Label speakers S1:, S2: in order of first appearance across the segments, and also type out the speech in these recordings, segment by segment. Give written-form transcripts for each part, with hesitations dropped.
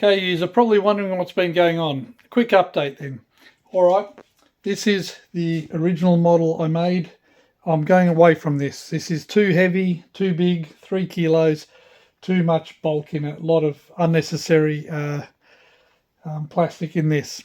S1: Okay, you're probably wondering what's been going on. Quick update then. Alright, this is the original model I made. I'm going away from this. This is too heavy, too big, 3 kilos, too much bulk in it. A lot of unnecessary plastic in this.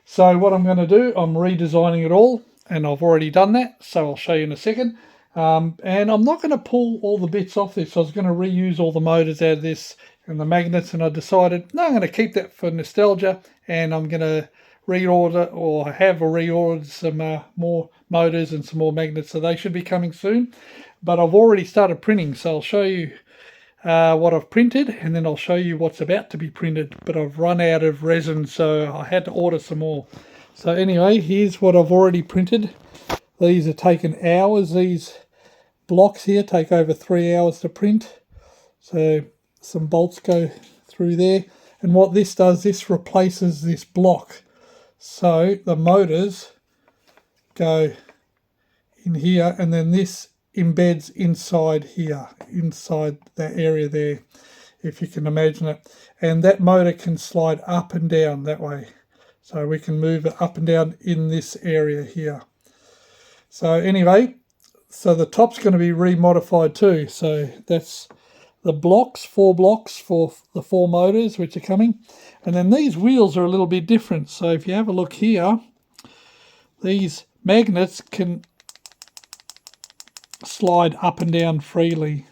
S1: So what I'm going to do, I'm redesigning it all, and I've already done that, so I'll show you in a second. And I'm not going to pull all the bits off this. I was going to reuse all the motors out of this and the magnets, and I decided, no, I'm going to keep that for nostalgia, and I'm going to reorder or have reordered some more motors and some more magnets, so they should be coming soon. But I've already started printing, so I'll show you what I've printed, and then I'll show you what's about to be printed. But I've run out of resin, so I had to order some more. So anyway, here's what I've already printed. These are taken hours. These blocks here take over 3 hours to print. So some bolts go through there. And what this does, this replaces this block. So the motors go in here, and then this embeds inside here, inside that area there, if you can imagine it. And that motor can slide up and down that way. So we can move it up and down in this area here. So anyway, so the top's going to be remodified too. So that's the blocks, 4 blocks for the 4 motors which are coming. And then these wheels are a little bit different. So if you have a look here, these magnets can slide up and down freely.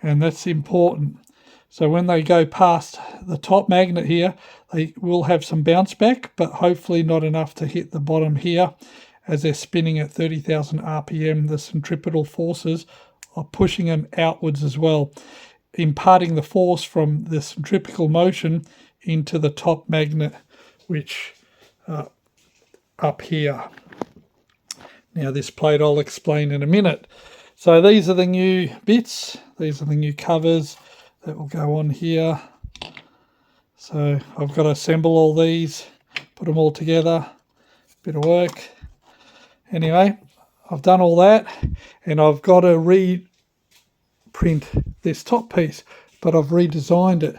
S1: And that's important. So when they go past the top magnet here, they will have some bounce back, but hopefully not enough to hit the bottom here. As they're spinning at 30,000 RPM, the centripetal forces are pushing them outwards as well, imparting the force from the centripetal motion into the top magnet, which up here. Now this plate I'll explain in a minute. So these are the new bits. These are the new covers that will go on here. So I've got to assemble all these, put them all together. Bit of work. Anyway, I've done all that, and I've got to reprint this top piece, but I've redesigned it.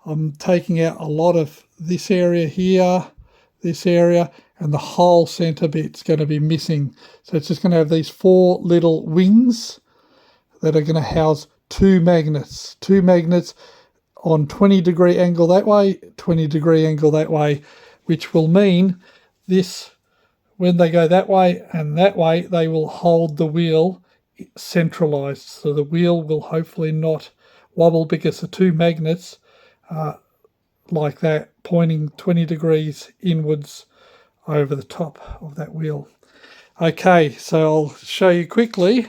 S1: I'm taking out a lot of this area here, this area, and the whole center bit's going to be missing. So it's just going to have these 4 little wings that are going to house 2 magnets. 2 magnets on 20-degree angle that way, 20-degree angle that way, which will mean this, when they go that way and that way, they will hold the wheel centralized. So the wheel will hopefully not wobble, because the 2 magnets are like that, pointing 20 degrees inwards over the top of that wheel. Okay, so I'll show you quickly.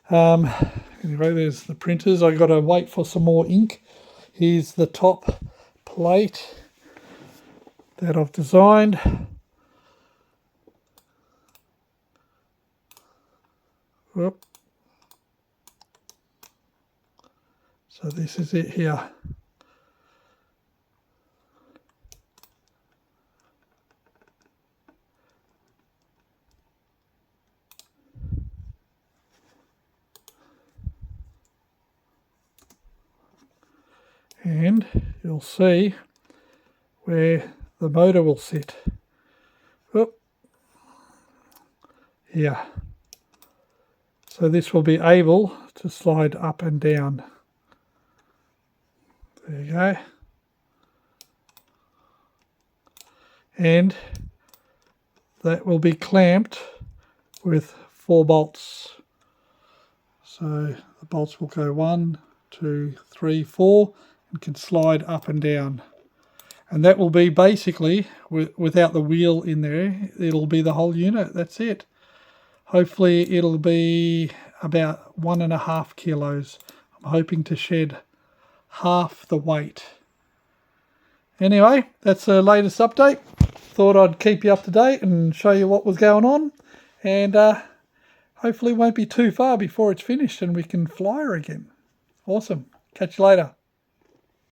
S1: Anyway, there's the printers. I've got to wait for some more ink. Here's the top plate that I've designed. Whoop. So this is it here. And you'll see where the motor will sit. Whoop. Here. So this will be able to slide up and down. There you go. And that will be clamped with 4 bolts. So the bolts will go 1, 2, 3, 4, and can slide up and down. And that will be basically, without the wheel in there, it'll be the whole unit. That's it. Hopefully it'll be about 1.5 kilos. I'm hoping to shed half the weight. Anyway, that's the latest update. Thought I'd keep you up to date and show you what was going on. And hopefully it won't be too far before it's finished and we can fly her again. Awesome. Catch you later.